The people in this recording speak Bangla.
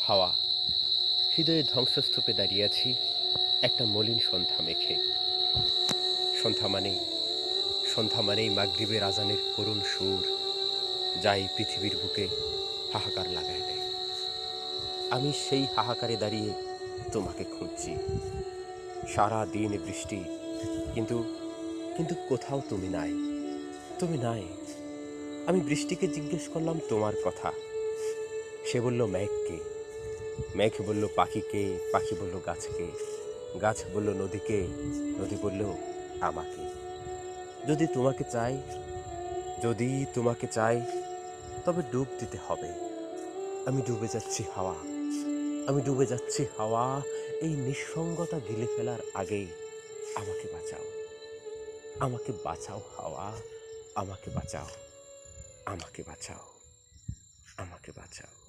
হাওয়া, হৃদয়ে ধ্বংসস্তূপে দাঁড়িয়ে আছি একটা মলিন সন্ধ্যা মেখে। সন্ধ্যা মানেই সন্ধ্যা মানেই মাগরিবের আজানের করুণ সুর, যা এই পৃথিবীর বুকে হাহাকার লাগায় দেয়। আমি সেই হাহাকারে দাঁড়িয়ে তোমাকে খুঁজছি। সারা দিন বৃষ্টি, কিন্তু কিন্তু কোথাও তুমি নাই। তুমি নাই। আমি বৃষ্টিকে জিজ্ঞেস করলাম তোমার কথা। সে বলল মেঘকে, মেঘ বলল পাখিকে, পাখি বলল গাছকে, গাছ বলল নদীকে, নদী বলল আমাকে। যদি তোমাকে চাই, যদি তোমাকে চাই, তবে ডুব দিতে হবে। আমি ডুবে যাচ্ছি হাওয়া, আমি ডুবে যাচ্ছি হাওয়া। এই নিঃসঙ্গতা গিলে ফেলার আগেই আমাকে বাঁচাও, আমাকে বাঁচাও হাওয়া, আমাকে বাঁচাও, আমাকে বাঁচাও, আমাকে বাঁচাও।